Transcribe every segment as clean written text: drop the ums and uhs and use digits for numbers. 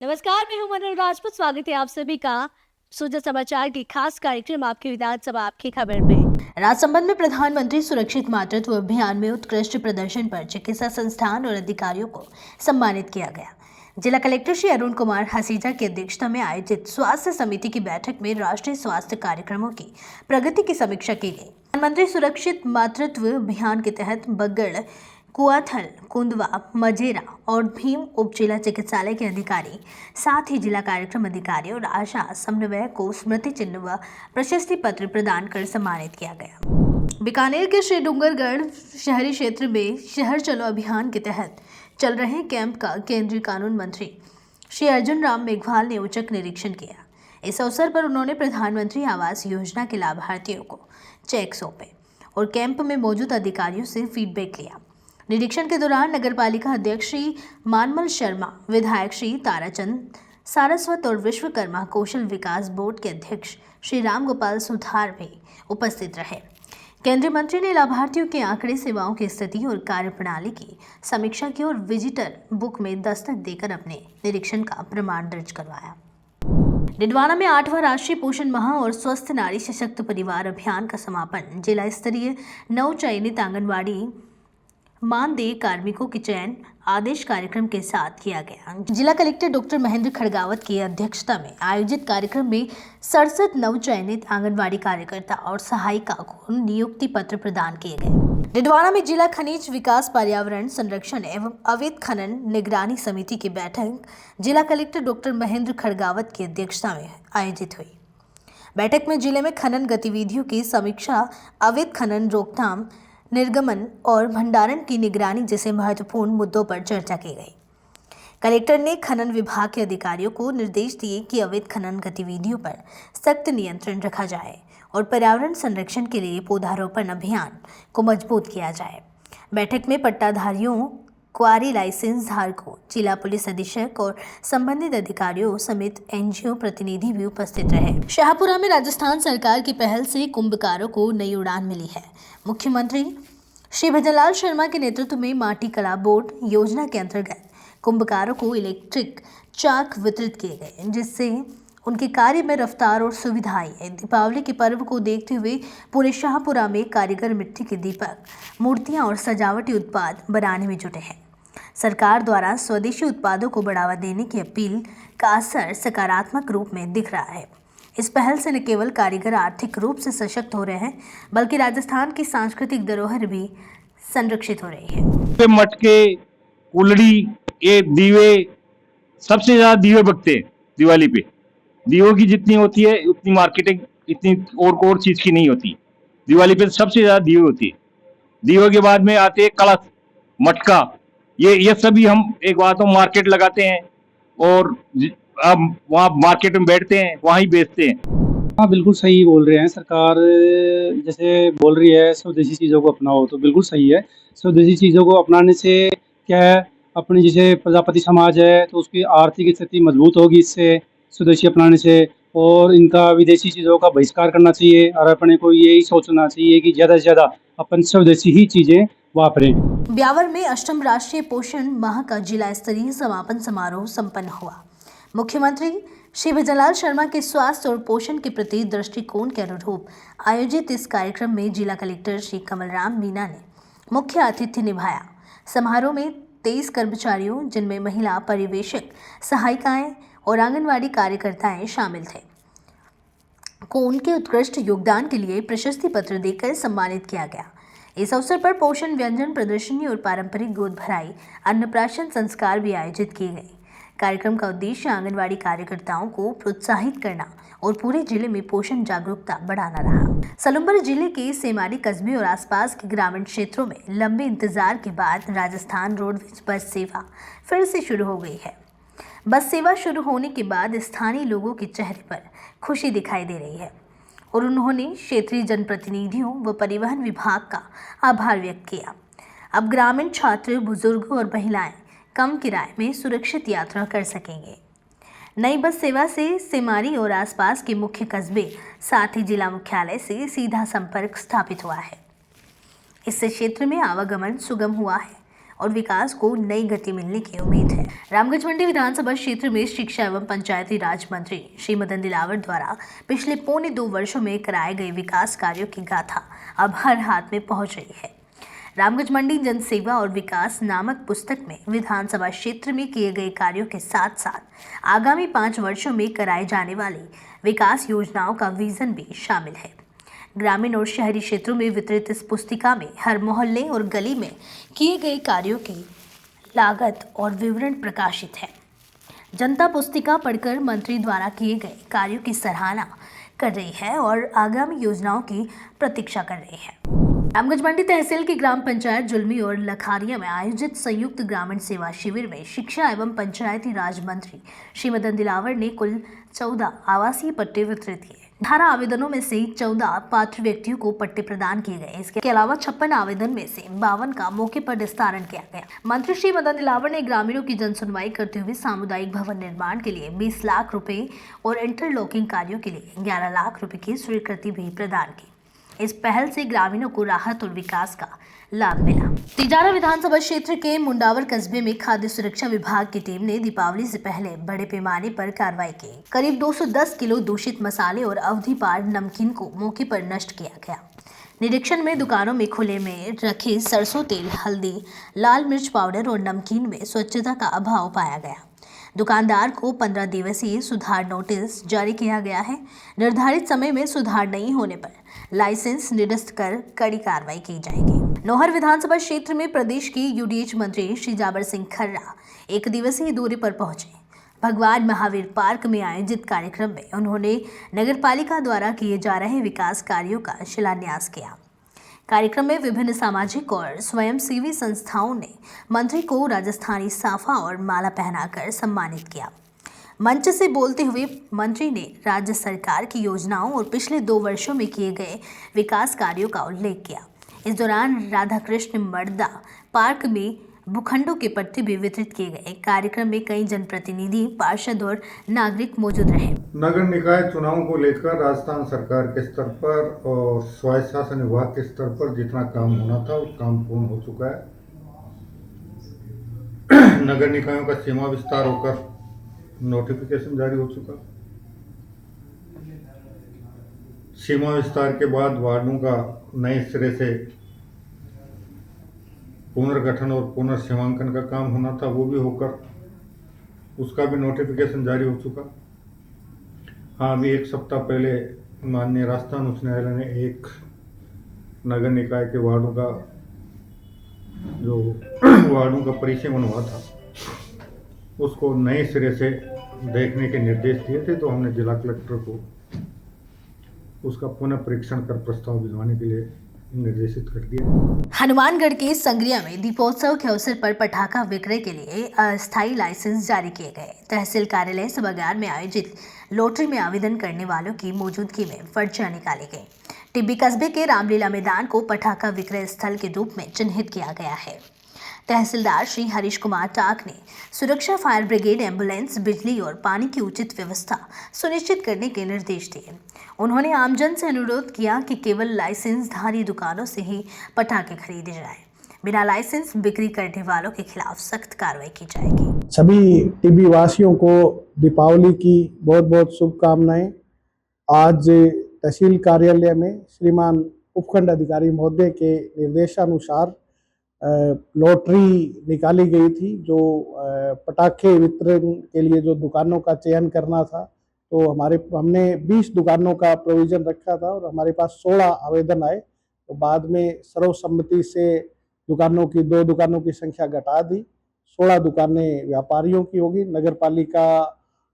नमस्कार, मैं हूं मनोज राजपूत। स्वागत है आप सभी का सुजा समाचार की खास कार्यक्रम आपकी विधानसभा आपकी खबर में। राजसमंद में प्रधानमंत्री सुरक्षित मातृत्व अभियान में उत्कृष्ट प्रदर्शन पर चिकित्सा संस्थान और अधिकारियों को सम्मानित किया गया। जिला कलेक्टर श्री अरुण कुमार हसीजा की अध्यक्षता में आयोजित स्वास्थ्य समिति की बैठक में राष्ट्रीय स्वास्थ्य कार्यक्रमों की प्रगति की समीक्षा की गई। प्रधानमंत्री सुरक्षित मातृत्व अभियान के तहत बगड़, कुआथल, कुंदवा, मजेरा और भीम उप जिला चिकित्सालय के अधिकारी, साथ ही जिला कार्यक्रम अधिकारी और आशा समन्वयक को स्मृति चिन्ह व प्रशस्ति पत्र प्रदान कर सम्मानित किया गया। बीकानेर के श्री डूंगरगढ़ शहरी क्षेत्र में शहर चलो अभियान के तहत चल रहे कैंप का केंद्रीय कानून मंत्री श्री अर्जुन राम मेघवाल ने औचक निरीक्षण किया। इस अवसर पर उन्होंने प्रधानमंत्री आवास योजना के लाभार्थियों को चेक सौंपे और कैंप में मौजूद अधिकारियों से फीडबैक लिया। निरीक्षण के दौरान नगरपालिका अध्यक्ष श्री मानमल शर्मा, विधायक श्री ताराचंद सारस्वत और विश्वकर्मा कौशल विकास बोर्ड के अध्यक्ष श्री राम गोपाल सुधार भी उपस्थित रहे। केंद्रीय मंत्री ने लाभार्थियों के आंकड़े, सेवाओं की स्थिति और कार्यप्रणाली की समीक्षा की और विजिटर बुक में दस्तक देकर अपने निरीक्षण का प्रमाण दर्ज करवाया। डिडवाना में 8वां राष्ट्रीय पोषण माह और स्वस्थ नारी सशक्त परिवार अभियान का समापन जिला स्तरीय नवचयनित आंगनवाड़ी मानदेय कार्मिकों के चयन आदेश कार्यक्रम के साथ किया गया। जिला कलेक्टर डॉक्टर महेंद्र खड़गावत की अध्यक्षता में आयोजित कार्यक्रम में 67 नवचयनित आंगनवाड़ी कार्यकर्ता और सहायिका को नियुक्ति पत्र प्रदान किए गए। डिडवाना में जिला खनिज विकास, पर्यावरण संरक्षण एवं अवैध खनन निगरानी समिति की बैठक जिला कलेक्टर डॉक्टर महेंद्र खड़गावत की अध्यक्षता में आयोजित हुई। बैठक में जिले में खनन गतिविधियों की समीक्षा, अवैध खनन रोकथाम, निर्गमन और भंडारण की निगरानी जैसे महत्वपूर्ण मुद्दों पर चर्चा की गई। कलेक्टर ने खनन विभाग के अधिकारियों को निर्देश दिए कि अवैध खनन गतिविधियों पर सख्त नियंत्रण रखा जाए और पर्यावरण संरक्षण के लिए पौधारोपण अभियान को मजबूत किया जाए। बैठक में पट्टाधारियों, क्वारी लाइसेंस धारकों, जिला पुलिस अधीक्षक और संबंधित अधिकारियों समेत एनजीओ प्रतिनिधि भी उपस्थित रहे। शाहपुरा में राजस्थान सरकार की पहल से कुंभकारों को नई उड़ान मिली है। मुख्यमंत्री श्री भजनलाल शर्मा के नेतृत्व में माटी कला बोर्ड योजना के अंतर्गत कुंभकारों को इलेक्ट्रिक चाक वितरित किए गए, जिससे उनके कार्य में रफ्तार और सुविधा आई है। दीपावली के पर्व को देखते हुए पूरे शाहपुरा में कारीगर मिट्टी के दीपक, मूर्तियां और सजावटी उत्पाद बनाने में जुटे हैं। सरकार द्वारा स्वदेशी उत्पादों को बढ़ावा देने की अपील का असर सकारात्मक रूप में दिख रहा है। इस पहल से न केवल कारीगर आर्थिक रूप से सशक्त हो रहे हैं, बल्कि राजस्थान की सांस्कृतिक धरोहर भी संरक्षित हो रही है। मटके, कुल्हड़ी, ये दीवे, सबसे ज्यादा दीवे बिकते हैं दिवाली पे। दीवों की जितनी होती है उतनी मार्केटिंग इतनी और चीज की नहीं होती। दिवाली पे सबसे ज्यादा दीवे होती है। दीवों के बाद में आते हैं कलश, मटका, ये सभी हम एक बात तो मार्केट लगाते हैं और अब वहाँ मार्केट में बैठते हैं, वहाँ ही बेचते हैं। हाँ, बिल्कुल सही बोल रहे हैं। सरकार जैसे बोल रही है स्वदेशी चीज़ों को अपनाओ, तो बिल्कुल सही है। स्वदेशी चीज़ों को अपनाने से क्या है, अपनी जैसे प्रजापति समाज है तो उसकी आर्थिक स्थिति मजबूत होगी इससे, स्वदेशी अपनाने से। और इनका विदेशी चीज़ों का बहिष्कार करना चाहिए और अपने को यही सोचना चाहिए कि ज़्यादा से ज़्यादा अपन स्वदेशी ही चीज़ें वापरें। ब्यावर में अष्टम राष्ट्रीय पोषण माह का जिला स्तरीय समापन समारोह संपन्न हुआ। मुख्यमंत्री श्री भजनलाल शर्मा के स्वास्थ्य और पोषण के प्रति दृष्टिकोण के अनुरूप आयोजित इस कार्यक्रम में जिला कलेक्टर श्री कमलराम मीना ने मुख्य आतिथ्य निभाया। समारोह में 23 कर्मचारियों, जिनमें महिला पर्यवेक्षक, सहायिकाएं और आंगनवाड़ी कार्यकर्ताएं शामिल थे, को उनके उत्कृष्ट योगदान के लिए प्रशस्ति पत्र देकर सम्मानित किया गया। इस अवसर पर पोषण व्यंजन प्रदर्शनी और पारंपरिक गोद भराई, अन्नप्राशन संस्कार भी आयोजित किए गए। कार्यक्रम का उद्देश्य आंगनवाड़ी कार्यकर्ताओं को प्रोत्साहित करना और पूरे जिले में पोषण जागरूकता बढ़ाना रहा। सलूम्बर जिले के सेमारी कस्बे और आसपास के ग्रामीण क्षेत्रों में लंबे इंतजार के बाद राजस्थान रोडवेज बस सेवा फिर से शुरू हो गई है। बस सेवा शुरू होने के बाद स्थानीय लोगों के चेहरे पर खुशी दिखाई दे रही है और उन्होंने क्षेत्रीय जनप्रतिनिधियों व परिवहन विभाग का आभार व्यक्त किया। अब ग्रामीण छात्र, बुजुर्ग और महिलाएं कम किराए में सुरक्षित यात्रा कर सकेंगे। नई बस सेवा से सेमारी और आसपास के मुख्य कस्बे, साथ ही जिला मुख्यालय से सीधा संपर्क स्थापित हुआ है। इससे क्षेत्र में आवागमन सुगम हुआ है और विकास को नई गति मिलने की उम्मीद है। रामगंज मंडी विधानसभा क्षेत्र में शिक्षा एवं पंचायती राज मंत्री श्री मदन दिलावर द्वारा पिछले 2.25 वर्षों में कराए गए विकास कार्यों की गाथा अब हर हाथ में पहुंच रही है। रामगंज मंडी जन सेवा और विकास नामक पुस्तक में विधानसभा क्षेत्र में किए गए कार्यों के साथ साथ आगामी 5 वर्षों में कराए जाने वाली विकास योजनाओं का विजन भी शामिल है। ग्रामीण और शहरी क्षेत्रों में वितरित इस पुस्तिका में हर मोहल्ले और गली में किए गए कार्यों की लागत और विवरण प्रकाशित है। जनता पुस्तिका पढ़कर मंत्री द्वारा किए गए कार्यों की सराहना कर रही है और आगामी योजनाओं की प्रतीक्षा कर रही है। रामगंज मंडी तहसील की ग्राम पंचायत जुलमी और लखारिया में आयोजित संयुक्त ग्रामीण सेवा शिविर में शिक्षा एवं पंचायती राज मंत्री श्री मदन दिलावर ने कुल 14 आवासीय पट्टे वितरित किए। 18 आवेदनों में से 14 पात्र व्यक्तियों को पट्टे प्रदान किए गए। इसके अलावा 56 आवेदन में से 52 का मौके पर निस्तारण किया गया। मंत्री श्री मदन दिलावर ने ग्रामीणों की जन सुनवाई करते हुए सामुदायिक भवन निर्माण के लिए 20 लाख रुपए और इंटरलॉकिंग कार्यों के लिए 11 लाख रुपए की स्वीकृति भी प्रदान की। इस पहल से ग्रामीणों को राहत और विकास का लाभ मिला। तिजारा विधानसभा क्षेत्र के मुंडावर कस्बे में खाद्य सुरक्षा विभाग की टीम ने दीपावली से पहले बड़े पैमाने पर कार्रवाई की। करीब 210 किलो दूषित मसाले और अवधि पार नमकीन को मौके पर नष्ट किया गया। निरीक्षण में दुकानों में खुले में रखे सरसों तेल, हल्दी, लाल मिर्च पाउडर और नमकीन में स्वच्छता का अभाव पाया गया। दुकानदार को 15 दिवसीय सुधार नोटिस जारी किया गया है। निर्धारित समय में सुधार नहीं होने पर लाइसेंस निरस्त कर कड़ी कार्रवाई की जाएगी। नौहर विधानसभा क्षेत्र में प्रदेश के यूडीएच मंत्री श्री जाबर सिंह खर्रा 1 दिवसीय दौरे पर पहुंचे। भगवान महावीर पार्क में आयोजित कार्यक्रम में उन्होंने नगरपालिका द्वारा किए जा रहे विकास कार्यों का शिलान्यास किया। कार्यक्रम में विभिन्न सामाजिक और स्वयंसेवी संस्थाओं ने मंत्री को राजस्थानी साफा और माला पहनाकर सम्मानित किया। मंच से बोलते हुए मंत्री ने राज्य सरकार की योजनाओं और पिछले 2 वर्षों में किए गए विकास कार्यों का उल्लेख किया। इस दौरान राधाकृष्ण मर्दा पार्क में भूखंडों के पट्टे भी वितरित किए गए। कार्यक्रम में कई जनप्रतिनिधि, पार्षद और नागरिक मौजूद रहे। नगर निकाय चुनावों को लेकर राजस्थान सरकार के स्तर पर और स्वायत्त शासन विभाग के स्तर पर जितना काम होना था वो काम पूर्ण हो चुका है। नगर निकायों का सीमा विस्तार होकर नोटिफिकेशन जारी हो चुका। सीमा विस्तार के बाद वार्डों का नए सिरे से पुनर्गठन और पुनर्सीमांकन का काम होना था, वो भी होकर उसका भी नोटिफिकेशन जारी हो चुका। हाँ, अभी 1 सप्ताह पहले माननीय राजस्थान उच्च न्यायालय ने एक नगर निकाय के वार्डों का परिचय बनवा था, उसको नए सिरे से देखने के निर्देश दिए थे। तो हमने जिला कलेक्टर को उसका पुनः परीक्षण कर प्रस्ताव भिजवाने के लिए निर्देशित कर दिया। हनुमानगढ़ के संग्रिया में दीपोत्सव के अवसर पर पटाखा विक्रय के लिए अस्थायी लाइसेंस जारी किए गए। तहसील कार्यालय सभागार में आयोजित लॉटरी में आवेदन करने वालों की मौजूदगी में पर्चियां निकाली गई। टिब्बी कस्बे के रामलीला मैदान को पटाखा विक्रय स्थल के रूप में चिन्हित किया गया है। तहसीलदार श्री हरीश कुमार टाक ने सुरक्षा, फायर ब्रिगेड, एम्बुलेंस, बिजली और पानी की उचित व्यवस्था सुनिश्चित करने के निर्देश दिए। उन्होंने आमजन से अनुरोध किया कि केवल लाइसेंसधारी दुकानों से ही पटाखे खरीदे जाएं। बिना लाइसेंस बिक्री करने वालों के खिलाफ सख्त कार्रवाई की जाएगी। सभी टिब्बी वासियों को दीपावली की बहुत बहुत शुभकामनाएं। आज तहसील कार्यालय में श्रीमान उपखंड अधिकारी महोदय के निर्देशानुसार लॉटरी निकाली गई थी। जो पटाखे वितरण के लिए जो दुकानों का चयन करना था, तो हमने 20 दुकानों का प्रोविज़न रखा था और हमारे पास 16 आवेदन आए। तो बाद में सर्वसम्मति से 2 दुकानों की संख्या घटा दी। 16 दुकानें व्यापारियों की होगी। नगर पालिका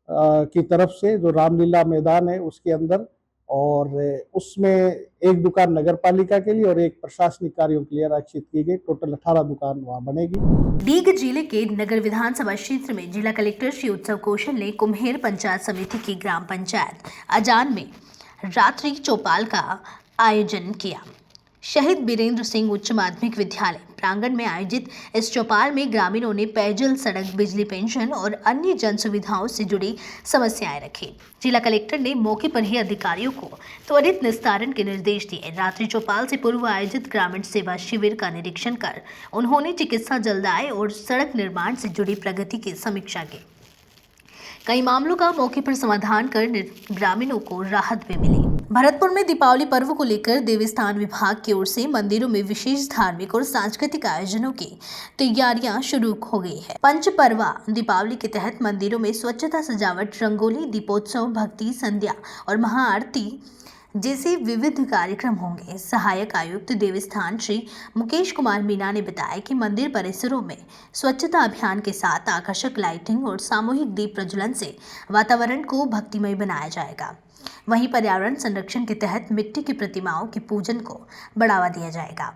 की तरफ से जो रामलीला मैदान है उसके अंदर, और उसमें 1 दुकान नगर पालिका के लिए और 1 प्रशासनिक कार्यों के लिए आरक्षित की गई। टोटल 18 दुकान वहां बनेगी। दीग जिले के नगर विधानसभा क्षेत्र में जिला कलेक्टर श्री उत्सव कौशल ने कुम्हेर पंचायत समिति की ग्राम पंचायत अजान में रात्रि चौपाल का आयोजन किया। शहीद बीरेंद्र सिंह उच्च माध्यमिक विद्यालय प्रांगण में आयोजित इस चौपाल में ग्रामीणों ने पेयजल, सड़क, बिजली, पेंशन और अन्य जन सुविधाओं से जुड़ी समस्याएं रखी। जिला कलेक्टर ने मौके पर ही अधिकारियों को त्वरित निस्तारण के निर्देश दिए। रात्रि चौपाल से पूर्व आयोजित ग्रामीण सेवा शिविर का निरीक्षण कर उन्होंने चिकित्सा, जलदाय और सड़क निर्माण से जुड़ी प्रगति की समीक्षा की। कई मामलों का मौके पर समाधान कर ग्रामीणों को राहत भी मिली। भरतपुर में दीपावली पर्व को लेकर देवस्थान विभाग की ओर से मंदिरों में विशेष धार्मिक और सांस्कृतिक आयोजनों की तैयारियां शुरू हो गई है। पंचपर्वा दीपावली के तहत मंदिरों में स्वच्छता, सजावट, रंगोली, दीपोत्सव, भक्ति संध्या और महाआरती जैसे विविध कार्यक्रम होंगे। सहायक आयुक्त देवस्थान श्री मुकेश कुमार मीना ने बताया कि मंदिर परिसरों में स्वच्छता अभियान के साथ आकर्षक लाइटिंग और सामूहिक दीप प्रज्वलन से वातावरण को भक्तिमय बनाया जाएगा। वहीं पर्यावरण संरक्षण के तहत मिट्टी की प्रतिमाओं के पूजन को बढ़ावा दिया जाएगा।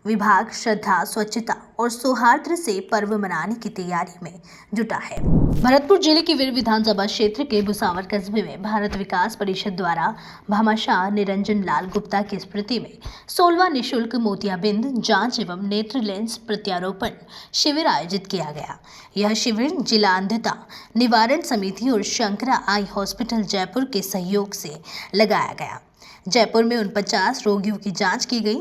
विभाग श्रद्धा, स्वच्छता और सौहार्द से पर्व मनाने की तैयारी में जुटा है। भरतपुर जिले के वीर विधानसभा क्षेत्र के भुसावर कस्बे में भारत विकास परिषद द्वारा भामाशाह निरंजन लाल गुप्ता की स्मृति में 16वां निःशुल्क मोतियाबिंद जांच एवं नेत्र लेंस प्रत्यारोपण शिविर आयोजित किया गया। यह शिविर जिला अंधता निवारण समिति और शंकरा आई हॉस्पिटल जयपुर के सहयोग से लगाया गया। जयपुर में 49 रोगियों की जांच की गई,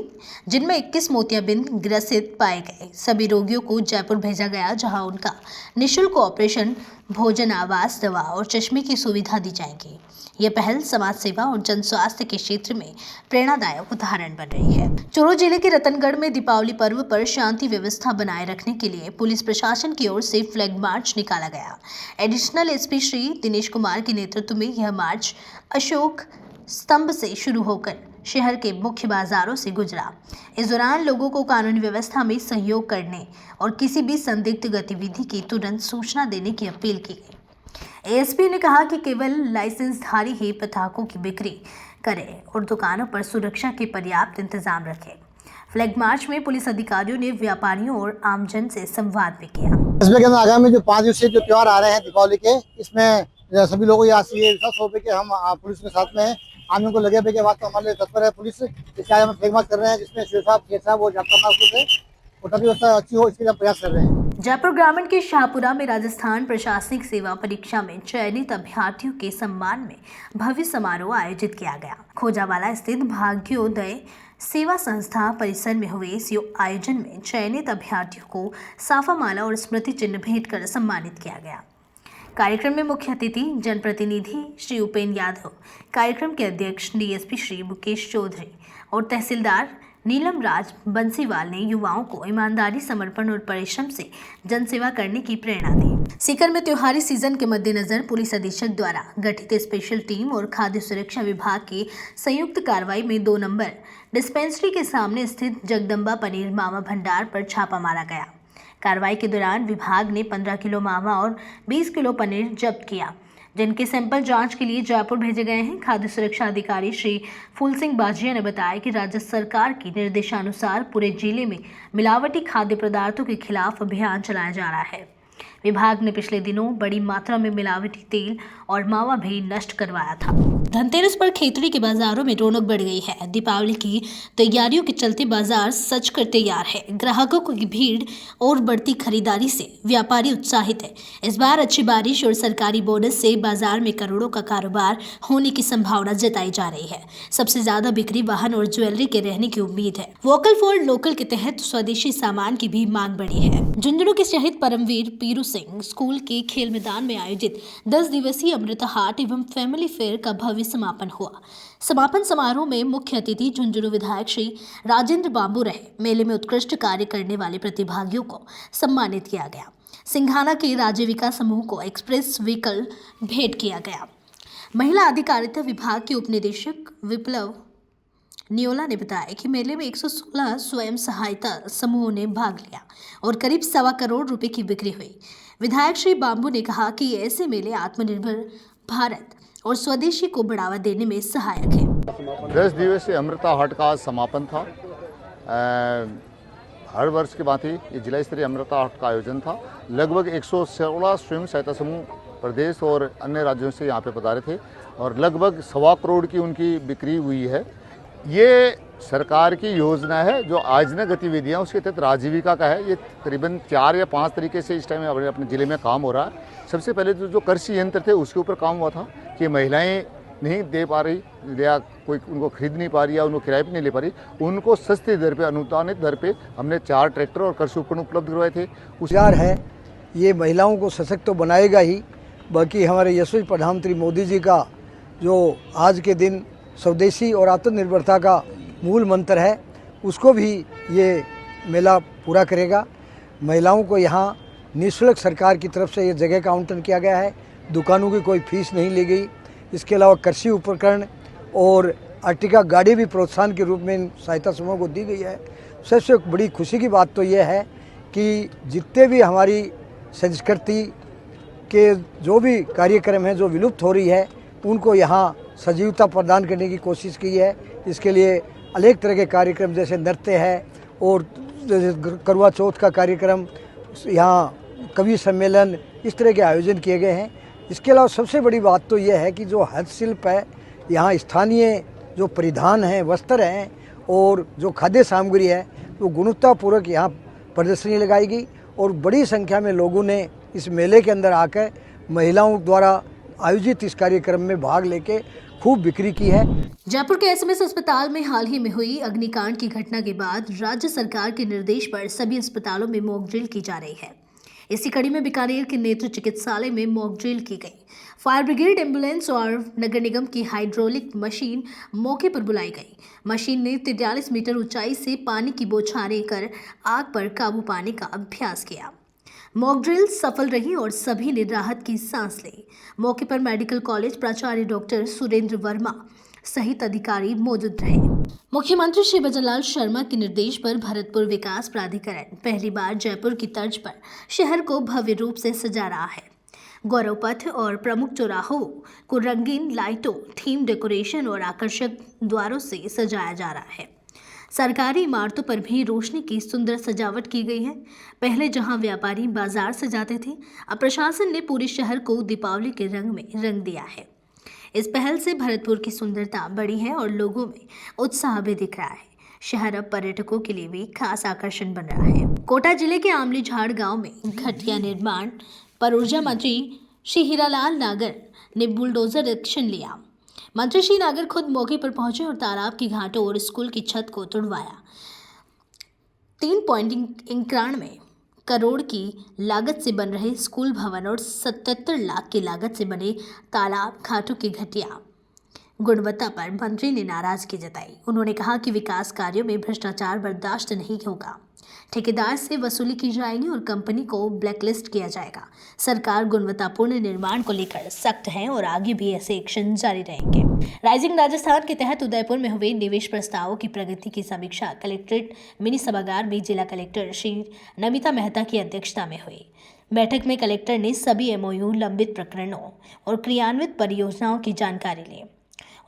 जिनमें 21 मोतियाबिंद ग्रसित पाए गए। सभी रोगियों को जयपुर भेजा गया, जहां उनका निःशुल्क ऑपरेशन, भोजन, आवास, दवा और चश्मे की सुविधा दी जाएगी। यह पहल समाज सेवा और जन स्वास्थ्य के क्षेत्र में प्रेरणादायक उदाहरण बन रही है। चूरू जिले के रतनगढ़ में दीपावली पर्व पर शांति व्यवस्था बनाए रखने के लिए पुलिस प्रशासन की ओर से फ्लैग मार्च निकाला गया। एडिशनल एसपी श्री दिनेश कुमार के नेतृत्व में यह मार्च अशोक स्तंभ से शुरू होकर शहर के मुख्य बाजारों से गुजरा। इस दौरान लोगों को कानूनी व्यवस्था में सहयोग करने और किसी भी संदिग्ध गतिविधि की तुरंत सूचना देने की अपील की गई। एएसपी ने कहा कि केवल लाइसेंसधारी ही पटाखों की बिक्री करें और दुकानों पर सुरक्षा के पर्याप्त इंतजाम रखें। फ्लैग मार्च में पुलिस अधिकारियों ने व्यापारियों और आमजन से संवाद भी किया। कस्बे के अंदर आगामी जो 5 दिवसीय जो त्यौहार आ रहे हैं दीपावली के, इसमें सभी लोगों यहाँ से ये विश्वास हो कि हम पुलिस के साथ में हैं। आम को लगे के बाद तो हमारे लिए तत्पर है पुलिस। इसके आगे हम फ्लैग मार्च कर रहे हैं, जिसमें शेर साहब वो जाता है और तभी व्यवस्था अच्छी हो, इसके लिए हम प्रयास कर रहे हैं। जयपुर ग्रामीण के शाहपुरा में राजस्थान प्रशासनिक सेवा परीक्षा में चयनित अभ्यर्थियों के सम्मान में भव्य समारोह आयोजित किया गया। खोजावाला स्थित भाग्योदय सेवा संस्था परिसर में हुए इस आयोजन में चयनित अभ्यर्थियों को साफा माला और स्मृति चिन्ह भेंट कर सम्मानित किया गया। कार्यक्रम में मुख्य अतिथि जनप्रतिनिधि श्री उपेंद्र यादव, कार्यक्रम के अध्यक्ष डीएसपी श्री मुकेश चौधरी और तहसीलदार नीलम राज बंसीवाल ने युवाओं को ईमानदारी, समर्पण और परिश्रम से जनसेवा करने की प्रेरणा दी। सीकर में त्योहारी सीजन के मद्देनजर पुलिस अधीक्षक द्वारा गठित स्पेशल टीम और खाद्य सुरक्षा विभाग की संयुक्त कार्रवाई में 2 नंबर डिस्पेंसरी के सामने स्थित जगदम्बा पनीर मावा भंडार पर छापा मारा गया। कार्रवाई के दौरान विभाग ने 15 किलो मावा और 20 किलो पनीर जब्त किया, जिनके सैंपल जांच के लिए जयपुर भेजे गए हैं। खाद्य सुरक्षा अधिकारी श्री फूल सिंह बाजिया ने बताया कि राज्य सरकार की निर्देशानुसार पूरे जिले में मिलावटी खाद्य पदार्थों के खिलाफ अभियान चलाया जा रहा है। विभाग ने पिछले दिनों बड़ी मात्रा में मिलावटी तेल और मावा भी नष्ट करवाया था। धनतेरस पर खेतड़ी के बाजारों में रौनक बढ़ गई है। दीपावली की तैयारियों के चलते बाजार सज कर तैयार है। ग्राहकों की भीड़ और बढ़ती खरीदारी से व्यापारी उत्साहित है। इस बार अच्छी बारिश और सरकारी बोनस से बाजार में करोड़ों का कारोबार होने की संभावना जताई जा रही है। सबसे ज्यादा बिक्री वाहन और ज्वेलरी के रहने की उम्मीद है। वोकल फॉर लोकल के तहत स्वदेशी सामान की भी मांग बढ़ी है। झुंझुनू के शहीद परमवीर पीरू सिंह स्कूल के खेल मैदान में आयोजित 10 दिवसीय अमृता हाट एवं फैमिली फेयर का भव्य समापन हुआ। समापन समारोह में मुख्य अतिथि झुंझुनू विधायक श्री राजेंद्र बाबू रहे। मेले में उत्कृष्ट कार्य करने वाले प्रतिभागियों को सम्मानित किया गया। सिंघाना के राज्य विकास समूह को एक्सप्रेस व्हीकल भेंट किया गया। महिला अधिकारिता विभाग के उप निदेशक विप्लव नियोला ने बताया कि मेले में 116 स्वयं सहायता समूहों ने भाग लिया और करीब 1.25 करोड़ रुपए की बिक्री हुई। विधायक श्री बाबू ने कहा कि ऐसे मेले आत्मनिर्भर भारत और स्वदेशी को बढ़ावा देने में सहायक है। 10 दिवसीय अमृता हाट का आज समापन था। हर वर्ष की भांति ये जिला स्तरीय अमृता हाट का आयोजन था। लगभग 116 स्वयं सहायता समूह प्रदेश और अन्य राज्यों से यहाँ पे पधारे थे और लगभग 1.25 करोड़ की उनकी बिक्री हुई है। ये सरकार की योजना है जो आयोजना गतिविधियाँ उसके तहत आजीविका का है। ये करीबन 4 या 5 तरीके से इस टाइम अपने ज़िले में काम हो रहा है। सबसे पहले तो जो कृषि यंत्र थे उसके ऊपर काम हुआ था कि महिलाएं नहीं दे पा रही या कोई उनको खरीद नहीं पा रही या उनको किराए पर नहीं ले पा रही, उनको सस्ती दर पे अनुदानित दर पे हमने 4 ट्रैक्टर और कृषि उपकरण उपलब्ध करवाए थे। रोजगार है, ये महिलाओं को सशक्त तो बनाएगा ही, बाकी हमारे यशस्वी प्रधानमंत्री मोदी जी का जो आज के दिन स्वदेशी और आत्मनिर्भरता का मूल मंत्र है उसको भी ये मेला पूरा करेगा। महिलाओं को यहाँ निःशुल्क सरकार की तरफ से ये जगह का आवंटन किया गया है, दुकानों की कोई फीस नहीं ली गई। इसके अलावा कृषि उपकरण और अर्टिगा गाड़ी भी प्रोत्साहन के रूप में इन सहायता समूह को दी गई है। सबसे बड़ी खुशी की बात तो ये है कि जितने भी हमारी संस्कृति के जो भी कार्यक्रम हैं जो विलुप्त हो रही है उनको यहाँ सजीवता प्रदान करने की कोशिश की है। इसके लिए अनेक तरह के कार्यक्रम जैसे नृत्य है और करवा चौथ का कार्यक्रम, यहाँ कवि सम्मेलन, इस तरह के आयोजन किए गए हैं। इसके अलावा सबसे बड़ी बात तो यह है कि जो हस्तशिल्प है, यहाँ स्थानीय जो परिधान हैं, वस्त्र हैं और जो खाद्य सामग्री है वो गुणवत्तापूर्वक यहाँ प्रदर्शनी लगाएगी और बड़ी संख्या में लोगों ने इस मेले के अंदर आकर महिलाओं द्वारा आयोजित इस कार्यक्रम में भाग लेके खूब बिक्री की है। जयपुर के एसएमएस अस्पताल में हाल ही में हुई अग्निकांड की घटना के बाद राज्य सरकार के निर्देश पर सभी अस्पतालों में मॉक ड्रिल की जा रही है। इसी कड़ी में बीकानेर के नेत्र चिकित्सालय में मॉक ड्रिल की गई। फायर ब्रिगेड, एम्बुलेंस और नगर निगम की हाइड्रोलिक मशीन मौके पर बुलाई गई। मशीन ने 43 मीटर ऊंचाई से पानी की बौछारें कर आग पर काबू पाने का अभ्यास किया। मॉक ड्रिल सफल रही और सभी ने राहत की सांस ली। मौके पर मेडिकल कॉलेज प्राचार्य डॉक्टर सुरेंद्र वर्मा सहित अधिकारी मौजूद रहे। मुख्यमंत्री श्री भजनलाल शर्मा के निर्देश पर भरतपुर विकास प्राधिकरण पहली बार जयपुर की तर्ज पर शहर को भव्य रूप से सजा रहा है। गौरव पथ और प्रमुख चौराहों को रंगीन लाइटों, थीम डेकोरेशन और आकर्षक द्वारों से सजाया जा रहा है। सरकारी इमारतों पर भी रोशनी की सुंदर सजावट की गई है। पहले जहां व्यापारी बाजार सजाते थे, अब प्रशासन ने पूरे शहर को दीपावली के रंग में रंग दिया है। इस पहल से भरतपुर की सुंदरता बढ़ी है और लोगों में उत्साह भी दिख रहा है। शहर अब पर्यटकों के लिए भी खास आकर्षण बन रहा है। कोटा जिले के आमलीझाड़ गांव में घटिया निर्माण पर ऊर्जा मंत्री श्री हीरालाल नागर ने बुलडोजर एक्शन लिया। मंत्री श्री नागर खुद मौके पर पहुंचे और तालाब की घाटों और स्कूल की छत को तुड़वाया। 3.91 करोड़ की लागत से बन रहे स्कूल भवन और 77 लाख की लागत से बने तालाब घाटों की घटिया गुणवत्ता पर मंत्री ने नाराजगी जताई। उन्होंने कहा कि विकास कार्यों में भ्रष्टाचार बर्दाश्त नहीं होगा। ठेकेदार से वसूली की जाएगी और कंपनी को ब्लैकलिस्ट किया जाएगा। सरकार गुणवत्तापूर्ण निर्माण को लेकर सख्त है और आगे भी ऐसे एक्शन जारी रहेंगे। राइजिंग राजस्थान के तहत उदयपुर में हुए निवेश प्रस्तावों की प्रगति की समीक्षा कलेक्ट्रेट मिनी सभागार में जिला कलेक्टर श्री नमिता मेहता की अध्यक्षता में हुई। बैठक में कलेक्टर ने सभी एमओयू, लंबित प्रकरणों और क्रियान्वित परियोजनाओं की जानकारी ली।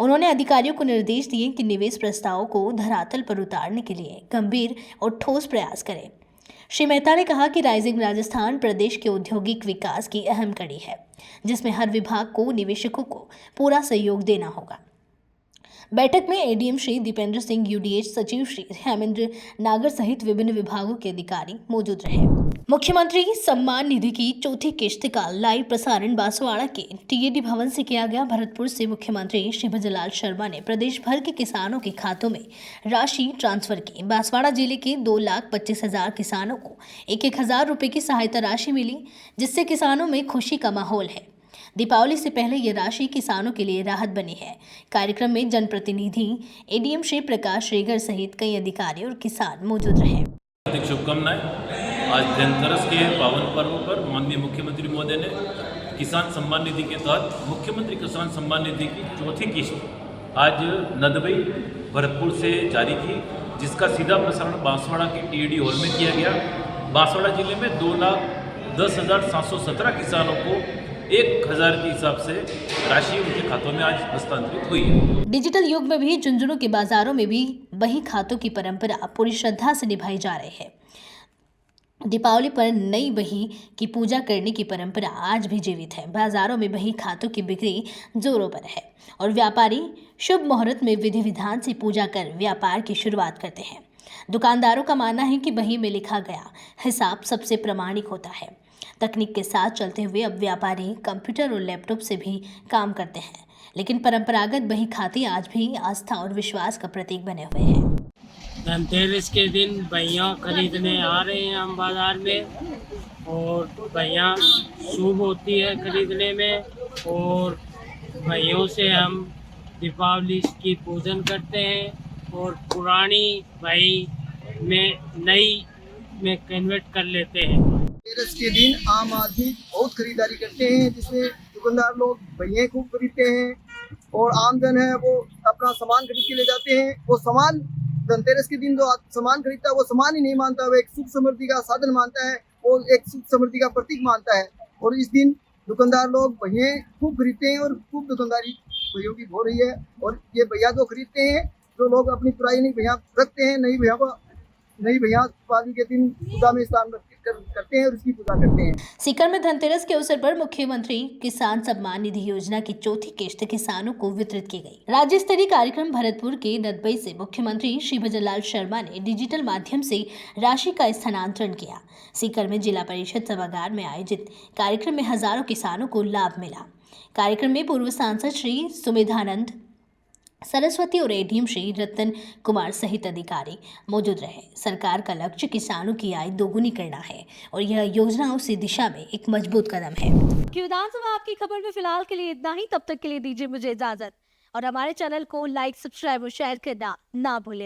उन्होंने अधिकारियों को निर्देश दिए कि निवेश प्रस्तावों को धरातल पर उतारने के लिए गंभीर और ठोस प्रयास करें। श्री मेहता ने कहा कि राइजिंग राजस्थान प्रदेश के औद्योगिक विकास की अहम कड़ी है, जिसमें हर विभाग को निवेशकों को पूरा सहयोग देना होगा। बैठक में एडीएम श्री दीपेंद्र सिंह, यूडीएच सचिव श्री हेमेंद्र नागर सहित विभिन्न विभागों के अधिकारी मौजूद रहे। मुख्यमंत्री सम्मान निधि की चौथी किश्त का लाइव प्रसारण बांसवाड़ा के टीएडी भवन से किया गया। भरतपुर से मुख्यमंत्री श्री भजनलाल शर्मा ने प्रदेश भर के किसानों के खातों में राशि ट्रांसफर की। बांसवाड़ा जिले के 2,25,000 किसानों को 1,000 रुपये की सहायता राशि मिली, जिससे किसानों में खुशी का माहौल है। दीपावली से पहले ये राशि किसानों के लिए राहत बनी है। कार्यक्रम में जनप्रतिनिधि एडीएम श्री प्रकाश रेगर सहित कई अधिकारी और किसान मौजूद रहे। हार्दिक शुभकामनाएं। आज धनतेरस के पावन पर्व पर माननीय मुख्यमंत्री महोदय ने किसान सम्मान निधि के तहत मुख्यमंत्री किसान सम्मान निधि की चौथी किश्त आज नदबई भरतपुर से जारी की, जिसका सीधा प्रसारण बांसवाड़ा के टीएडी हॉल में किया गया। बांसवाड़ा जिले में 2,10,717 किसानों को 1,000 के हिसाब से राशि उनके खातों में आज हस्तांतरित हुई है। डिजिटल युग में भी झुंझुनू के बाजारों में भी बही खातों की परंपरा पूरी श्रद्धा से निभाई जा रही है। दीपावली पर नई बही की पूजा करने की परंपरा आज भी जीवित है। बाजारों में बही खातों की बिक्री जोरों पर है और व्यापारी शुभ मुहूर्त में विधि विधान से पूजा कर व्यापार की शुरुआत करते हैं। दुकानदारों का मानना है कि बही में लिखा गया हिसाब सबसे प्रामाणिक होता है। तकनीक के साथ चलते हुए अब व्यापारी कंप्यूटर और लैपटॉप से भी काम करते हैं, लेकिन परंपरागत बही खाते आज भी आस्था और विश्वास का प्रतीक बने हुए हैं। धनतेरस के दिन बहियाँ खरीदने आ रहे हैं हम बाज़ार में, और बहियाँ शुभ होती है खरीदने में, और बहियों से हम दीपावली की पूजन करते हैं और पुरानी बही में नई में कन्वर्ट कर लेते हैं। धनतेरस के दिन आम आदमी बहुत खरीदारी करते हैं, जिसमें दुकानदार लोग बहियाँ खूब खरीदते हैं और आमजन है वो अपना सामान खरीद के ले जाते हैं। वो सामान धनतेरस के दिन जो सामान खरीदता है वो सामान ही नहीं मानता, वो एक सुख समृद्धि का साधन मानता है, वो एक सुख समृद्धि का प्रतीक मानता है। और इस दिन दुकानदार लोग बहियाँ खूब खरीदते हैं और खूब दुकानदारी बहियों की हो रही है। और ये भैया जो खरीदते हैं, जो लोग अपनी पुरानी भैया रखते हैं, नई भैया दीपावली के दिन पूजा में स्नान करते हैं और उसकी पूजा करते हैं। सीकर में धनतेरस के अवसर पर मुख्यमंत्री किसान सम्मान निधि योजना की चौथी किश्त किसानों को वितरित की गई। राज्य स्तरीय कार्यक्रम भरतपुर के नदबई से मुख्यमंत्री श्री भजनलाल शर्मा ने डिजिटल माध्यम से राशि का स्थानांतरण किया। सीकर में जिला परिषद सभागार में आयोजित कार्यक्रम में हजारों किसानों को लाभ मिला। कार्यक्रम में पूर्व सांसद श्री सुमेधानंद सरस्वती और एडीएम श्री रतन कुमार सहित अधिकारी मौजूद रहे। सरकार का लक्ष्य किसानों की आय दोगुनी करना है और यह योजना उसी दिशा में एक मजबूत कदम है। विधानसभा आपकी खबर में फिलहाल के लिए इतना ही। तब तक के लिए दीजिए मुझे इजाजत और हमारे चैनल को लाइक, सब्सक्राइब और शेयर करना ना भूलें।